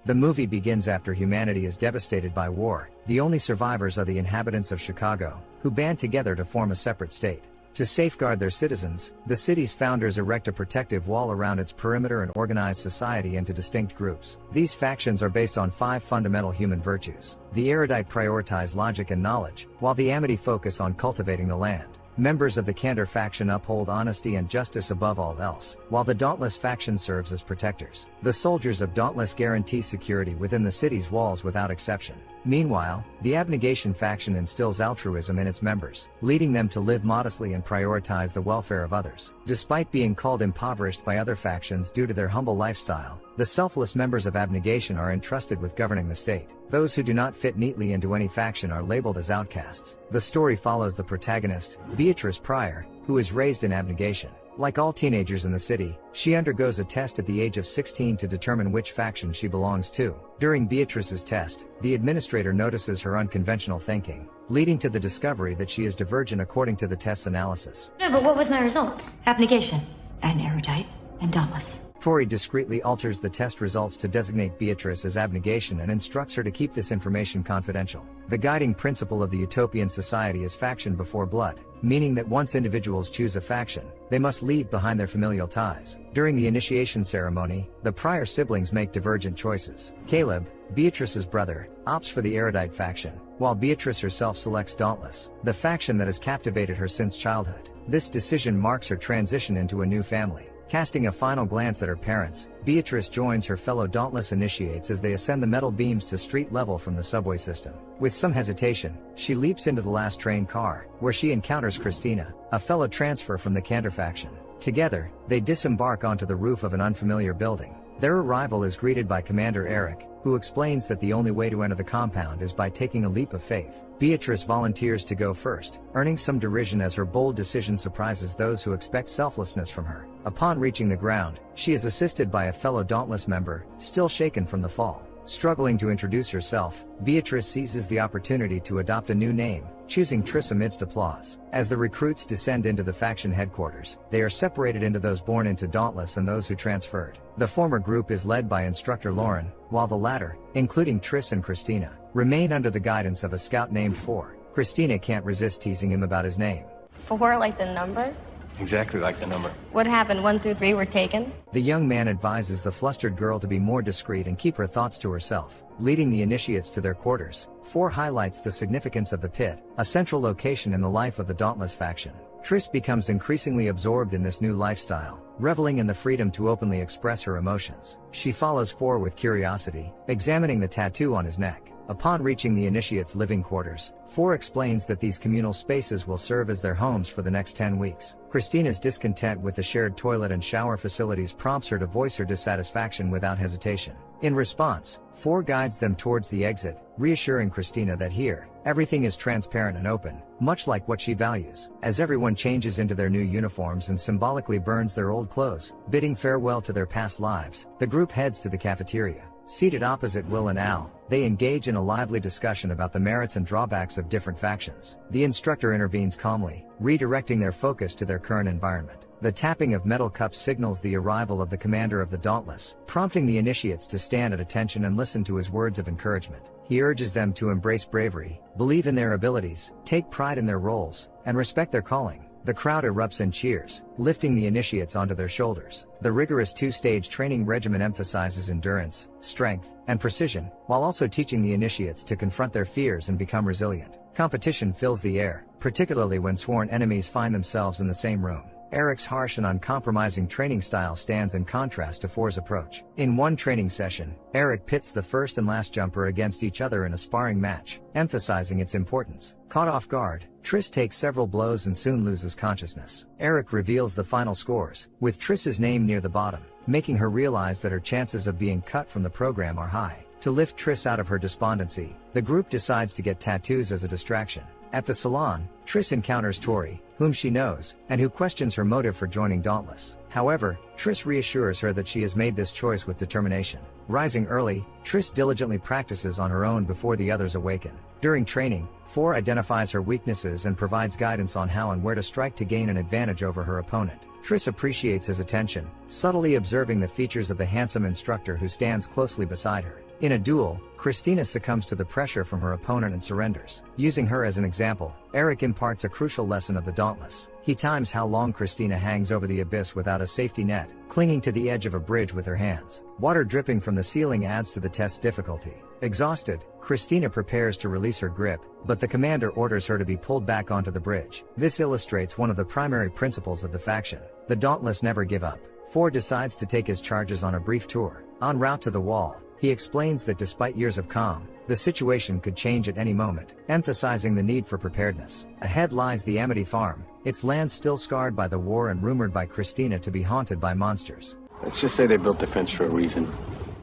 The movie begins after humanity is devastated by war. The only survivors are the inhabitants of Chicago, who band together to form a separate state. To safeguard their citizens, the city's founders erect a protective wall around its perimeter and organize society into distinct groups. These factions are based on 5 fundamental human virtues. The erudite prioritize logic and knowledge, while the Amity focus on cultivating the land. Members of the Candor faction uphold honesty and justice above all else, while the Dauntless faction serves as protectors. The soldiers of Dauntless guarantee security within the city's walls without exception. Meanwhile, the Abnegation faction instills altruism in its members, leading them to live modestly and prioritize the welfare of others. Despite being called impoverished by other factions due to their humble lifestyle, the selfless members of Abnegation are entrusted with governing the state. Those who do not fit neatly into any faction are labeled as outcasts. The story follows the protagonist, Beatrice Pryor, who is raised in Abnegation. Like all teenagers in the city, she undergoes a test at the age of 16 to determine which faction she belongs to. During Beatrice's test, the administrator notices her unconventional thinking, leading to the discovery that she is divergent according to the test's analysis. No, but what was my result? Abnegation, and erudite, and dauntless. Tori discreetly alters the test results to designate Beatrice as Abnegation and instructs her to keep this information confidential. The guiding principle of the utopian society is faction before blood, meaning that once individuals choose a faction, they must leave behind their familial ties. During the initiation ceremony, the Pryor siblings make divergent choices. Caleb, Beatrice's brother, opts for the erudite faction, while Beatrice herself selects Dauntless, the faction that has captivated her since childhood. This decision marks her transition into a new family. Casting a final glance at her parents, Beatrice joins her fellow Dauntless initiates as they ascend the metal beams to street level from the subway system. With some hesitation, she leaps into the last train car, where she encounters Christina, a fellow transfer from the Candor faction. Together, they disembark onto the roof of an unfamiliar building. Their arrival is greeted by Commander Eric, who explains that the only way to enter the compound is by taking a leap of faith. Beatrice volunteers to go first, earning some derision as her bold decision surprises those who expect selflessness from her. Upon reaching the ground, she is assisted by a fellow Dauntless member, still shaken from the fall. Struggling to introduce herself, Beatrice seizes the opportunity to adopt a new name, choosing Triss amidst applause. As the recruits descend into the faction headquarters, they are separated into those born into Dauntless and those who transferred. The former group is led by instructor Lauren, while the latter, including Triss and Christina, remain under the guidance of a scout named Four. Christina can't resist teasing him about his name. 4 like the number? Exactly like the number. What happened? 1 through 3 were taken? The young man advises the flustered girl to be more discreet and keep her thoughts to herself. Leading the initiates to their quarters, Four highlights the significance of the pit, a central location in the life of the Dauntless faction. Triss becomes increasingly absorbed in this new lifestyle, reveling in the freedom to openly express her emotions. She follows Four with curiosity, examining the tattoo on his neck. Upon reaching the initiates' living quarters, Four explains that these communal spaces will serve as their homes for the next 10 weeks. Christina's discontent with the shared toilet and shower facilities prompts her to voice her dissatisfaction without hesitation. In response, Four guides them towards the exit, reassuring Christina that here, everything is transparent and open, much like what she values. As everyone changes into their new uniforms and symbolically burns their old clothes, bidding farewell to their past lives, the group heads to the cafeteria. Seated opposite Will and Al, they engage in a lively discussion about the merits and drawbacks of different factions. The instructor intervenes calmly, redirecting their focus to their current environment. The tapping of metal cups signals the arrival of the commander of the Dauntless, prompting the initiates to stand at attention and listen to his words of encouragement. He urges them to embrace bravery, believe in their abilities, take pride in their roles, and respect their calling. The crowd erupts in cheers, lifting the initiates onto their shoulders. The rigorous 2-stage training regimen emphasizes endurance, strength, and precision, while also teaching the initiates to confront their fears and become resilient. Competition fills the air, particularly when sworn enemies find themselves in the same room. Eric's harsh and uncompromising training style stands in contrast to Four's approach. In one training session, Eric pits the first and last jumper against each other in a sparring match, emphasizing its importance. Caught off guard, Triss takes several blows and soon loses consciousness. Eric reveals the final scores, with Triss's name near the bottom, making her realize that her chances of being cut from the program are high. To lift Triss out of her despondency, the group decides to get tattoos as a distraction. At the salon, Triss encounters Tori, whom she knows, and who questions her motive for joining Dauntless. However, Triss reassures her that she has made this choice with determination. Rising early, Triss diligently practices on her own before the others awaken. During training, 4 identifies her weaknesses and provides guidance on how and where to strike to gain an advantage over her opponent. Triss appreciates his attention, subtly observing the features of the handsome instructor who stands closely beside her. In a duel, Christina succumbs to the pressure from her opponent and surrenders. Using her as an example, Eric imparts a crucial lesson of the Dauntless. He times how long Christina hangs over the abyss without a safety net, clinging to the edge of a bridge with her hands. Water dripping from the ceiling adds to the test's difficulty. Exhausted, Christina prepares to release her grip, but the commander orders her to be pulled back onto the bridge. This illustrates one of the primary principles of the faction. The Dauntless never give up. Ford decides to take his charges on a brief tour. En route to the wall, he explains that despite years of calm, the situation could change at any moment, emphasizing the need for preparedness. Ahead lies the Amity farm, its land still scarred by the war and rumored by Christina to be haunted by monsters. Let's just say they built the fence for a reason.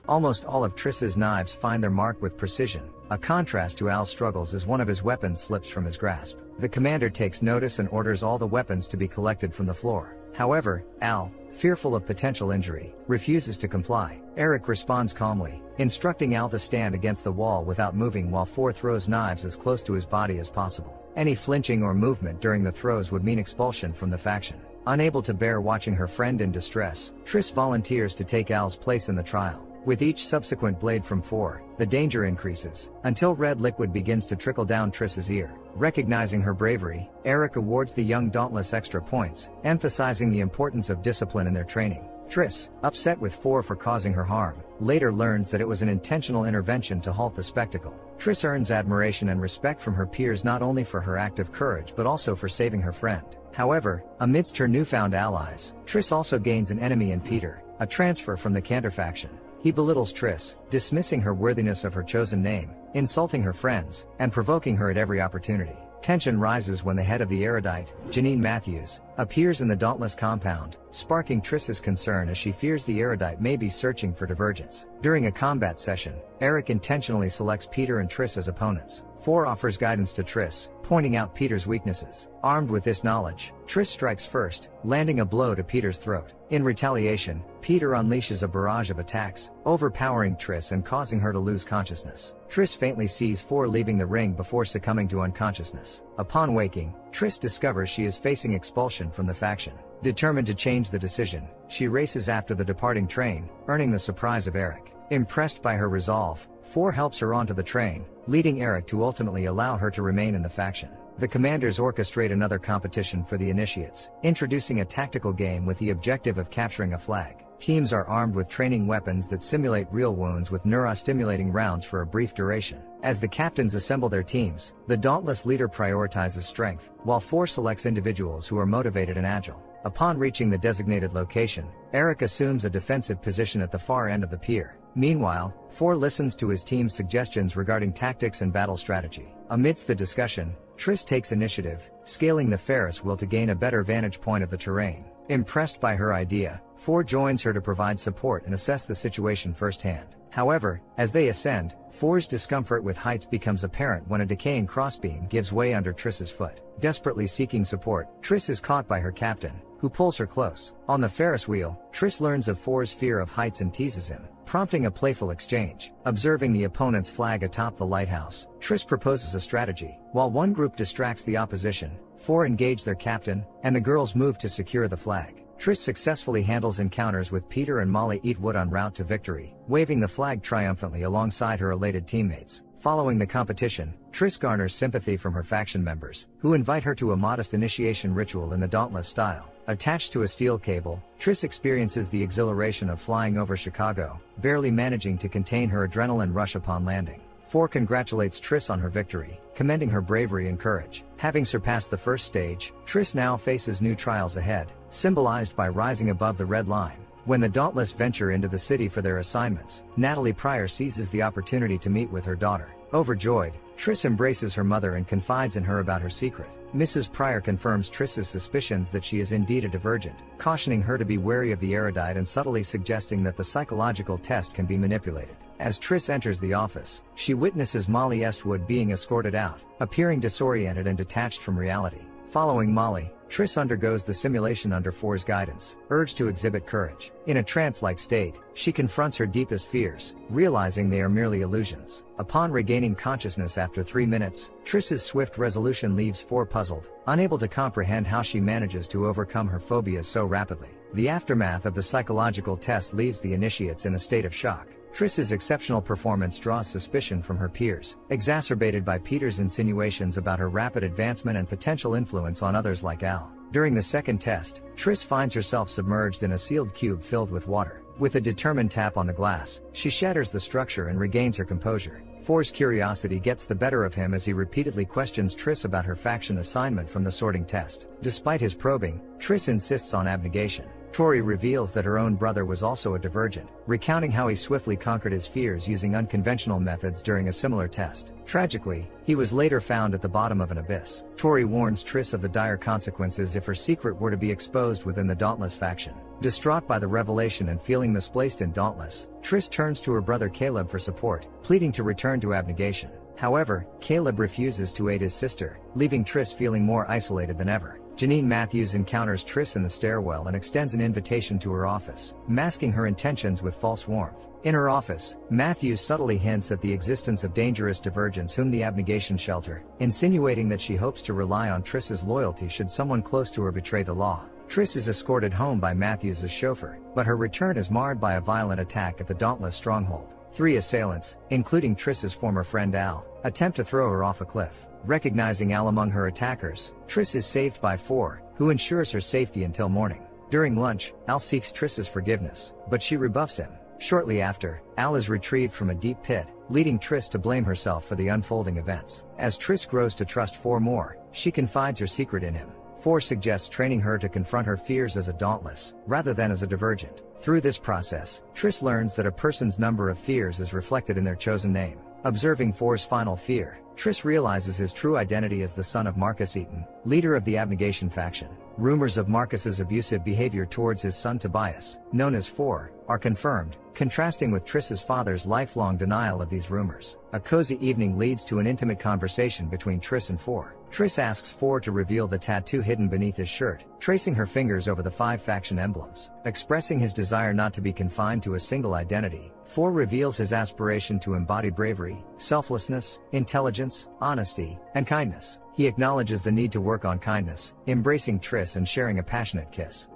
Almost all of Triss's knives find their mark with precision, a contrast to Al's struggles as one of his weapons slips from his grasp. The commander takes notice and orders all the weapons to be collected from the floor. However, Al, fearful of potential injury, refuses to comply. Eric responds calmly, instructing Al to stand against the wall without moving while Ford throws knives as close to his body as possible. Any flinching or movement during the throws would mean expulsion from the faction. Unable to bear watching her friend in distress, Triss volunteers to take Al's place in the trial. With each subsequent blade from Ford, the danger increases, until red liquid begins to trickle down Triss's ear. Recognizing her bravery, Eric awards the young Dauntless extra points, emphasizing the importance of discipline in their training. Triss, upset with Ford for causing her harm, later learns that it was an intentional intervention to halt the spectacle. Triss earns admiration and respect from her peers not only for her act of courage but also for saving her friend. However, amidst her newfound allies, Triss also gains an enemy in Peter, a transfer from the Cantor faction. He belittles Triss, dismissing her worthiness of her chosen name, insulting her friends, and provoking her at every opportunity. Tension rises when the head of the Erudite, Janine Matthews, appears in the Dauntless compound, sparking Triss's concern as she fears the Erudite may be searching for divergence. During a combat session, Eric intentionally selects Peter and Triss as opponents. Ford offers guidance to Triss, pointing out Peter's weaknesses. Armed with this knowledge, Triss strikes first, landing a blow to Peter's throat. In retaliation, Peter unleashes a barrage of attacks, overpowering Triss and causing her to lose consciousness. Triss faintly sees Ford leaving the ring before succumbing to unconsciousness. Upon waking, Triss discovers she is facing expulsion from the faction. Determined to change the decision, she races after the departing train, earning the surprise of Eric. Impressed by her resolve, Ford helps her onto the train, leading Eric to ultimately allow her to remain in the faction. The commanders orchestrate another competition for the initiates, introducing a tactical game with the objective of capturing a flag. Teams are armed with training weapons that simulate real wounds with neurostimulating rounds for a brief duration. As the captains assemble their teams, the Dauntless leader prioritizes strength, while Ford selects individuals who are motivated and agile. Upon reaching the designated location, Eric assumes a defensive position at the far end of the pier. Meanwhile, Ford listens to his team's suggestions regarding tactics and battle strategy. Amidst the discussion, Triss takes initiative, scaling the Ferris wheel to gain a better vantage point of the terrain. Impressed by her idea, Ford joins her to provide support and assess the situation firsthand. However, as they ascend, Ford's discomfort with heights becomes apparent when a decaying crossbeam gives way under Triss's foot. Desperately seeking support, Triss is caught by her captain, who pulls her close. On the Ferris wheel, Triss learns of Ford's fear of heights and teases him, prompting a playful exchange. Observing the opponent's flag atop the lighthouse, Triss proposes a strategy. While one group distracts the opposition, Ford engage their captain, and the girls move to secure the flag. Triss successfully handles encounters with Peter and Molly Eatwood en route to victory, waving the flag triumphantly alongside her elated teammates. Following the competition, Triss garners sympathy from her faction members, who invite her to a modest initiation ritual in the Dauntless style. Attached to a steel cable, Triss experiences the exhilaration of flying over Chicago, barely managing to contain her adrenaline rush upon landing. Ford congratulates Triss on her victory, commending her bravery and courage. Having surpassed the first stage, Triss now faces new trials ahead, symbolized by rising above the red line. When the Dauntless venture into the city for their assignments, Natalie Pryor seizes the opportunity to meet with her daughter. Overjoyed, Triss embraces her mother and confides in her about her secret. Mrs. Pryor confirms Triss's suspicions that she is indeed a divergent, cautioning her to be wary of the Erudite and subtly suggesting that the psychological test can be manipulated. As Triss enters the office, she witnesses Molly Eastwood being escorted out, appearing disoriented and detached from reality. Following Molly, Triss undergoes the simulation under 4's guidance, urged to exhibit courage. In a trance-like state, she confronts her deepest fears, realizing they are merely illusions. Upon regaining consciousness after 3 minutes, Triss's swift resolution leaves 4 puzzled, unable to comprehend how she manages to overcome her phobias so rapidly. The aftermath of the psychological test leaves the initiates in a state of shock. Triss's exceptional performance draws suspicion from her peers, exacerbated by Peter's insinuations about her rapid advancement and potential influence on others like Al. During the second test, Triss finds herself submerged in a sealed cube filled with water. With a determined tap on the glass, she shatters the structure and regains her composure. 4's curiosity gets the better of him as he repeatedly questions Triss about her faction assignment from the sorting test. Despite his probing, Triss insists on abnegation. Tori reveals that her own brother was also a divergent, recounting how he swiftly conquered his fears using unconventional methods during a similar test. Tragically, he was later found at the bottom of an abyss. Tori warns Triss of the dire consequences if her secret were to be exposed within the Dauntless faction. Distraught by the revelation and feeling misplaced in Dauntless, Triss turns to her brother Caleb for support, pleading to return to abnegation. However, Caleb refuses to aid his sister, leaving Triss feeling more isolated than ever. Janine Matthews encounters Triss in the stairwell and extends an invitation to her office, masking her intentions with false warmth. In her office, Matthews subtly hints at the existence of dangerous divergents whom the abnegation shelter, insinuating that she hopes to rely on Triss's loyalty should someone close to her betray the law. Triss is escorted home by Matthews' chauffeur, but her return is marred by a violent attack at the Dauntless stronghold. 3 assailants, including Triss's former friend Al, attempt to throw her off a cliff. Recognizing Al among her attackers, Triss is saved by 4, who ensures her safety until morning. During lunch, Al seeks Triss's forgiveness, but she rebuffs him. Shortly after, Al is retrieved from a deep pit, leading Triss to blame herself for the unfolding events. As Triss grows to trust 4 more, she confides her secret in him. 4 suggests training her to confront her fears as a Dauntless, rather than as a divergent. Through this process, Triss learns that a person's number of fears is reflected in their chosen name. Observing 4's final fear, Triss realizes his true identity as the son of Marcus Eaton, leader of the Abnegation faction. Rumors of Marcus's abusive behavior towards his son Tobias, known as 4, are confirmed, contrasting with Triss's father's lifelong denial of these rumors. A cozy evening leads to an intimate conversation between Triss and 4. Triss asks 4 to reveal the tattoo hidden beneath his shirt, tracing her fingers over the 5 faction emblems. Expressing his desire not to be confined to a single identity, 4 reveals his aspiration to embody bravery, selflessness, intelligence, honesty, and kindness. He acknowledges the need to work on kindness, embracing Triss and sharing a passionate kiss.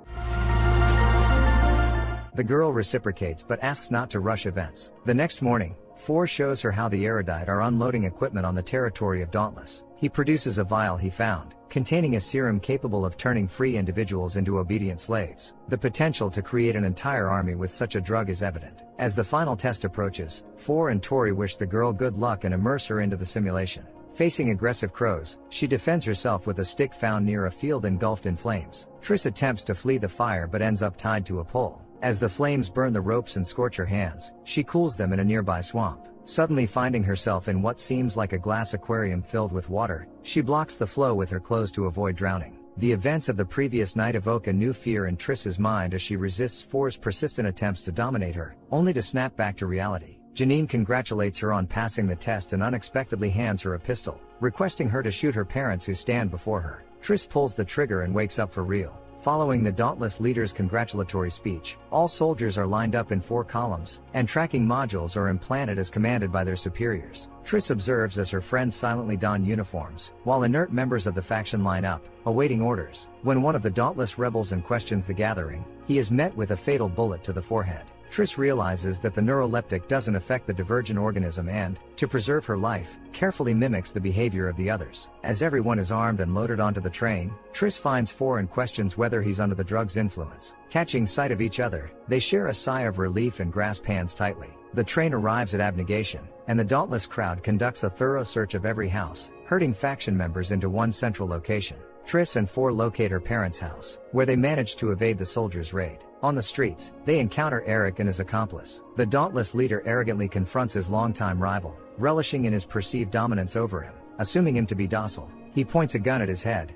The girl reciprocates but asks not to rush events. The next morning, 4 shows her how the erudite are unloading equipment on the territory of Dauntless. He produces a vial he found, containing a serum capable of turning free individuals into obedient slaves. The potential to create an entire army with such a drug is evident. As the final test approaches, 4 and Tori wish the girl good luck and immerse her into the simulation. Facing aggressive crows, she defends herself with a stick found near a field engulfed in flames. Triss attempts to flee the fire but ends up tied to a pole. As the flames burn the ropes and scorch her hands, she cools them in a nearby swamp. Suddenly finding herself in what seems like a glass aquarium filled with water, she blocks the flow with her clothes to avoid drowning. The events of the previous night evoke a new fear in Triss's mind as she resists 4's persistent attempts to dominate her, only to snap back to reality. Janine congratulates her on passing the test and unexpectedly hands her a pistol, requesting her to shoot her parents who stand before her. Triss pulls the trigger and wakes up for real. Following the Dauntless leader's congratulatory speech, all soldiers are lined up in 4 columns, and tracking modules are implanted as commanded by their superiors. Triss observes as her friends silently don uniforms, while inert members of the faction line up, awaiting orders. When one of the Dauntless rebels questions the gathering, he is met with a fatal bullet to the forehead. Triss realizes that the neuroleptic doesn't affect the divergent organism and, to preserve her life, carefully mimics the behavior of the others. As everyone is armed and loaded onto the train, Triss finds 4 and questions whether he's under the drug's influence. Catching sight of each other, they share a sigh of relief and grasp hands tightly. The train arrives at Abnegation, and the Dauntless crowd conducts a thorough search of every house, herding faction members into one central location. Triss and 4 locate her parents' house, where they manage to evade the soldiers' raid. On the streets, they encounter Eric and his accomplice. The Dauntless leader arrogantly confronts his longtime rival, relishing in his perceived dominance over him. Assuming him to be docile, he points a gun at his head,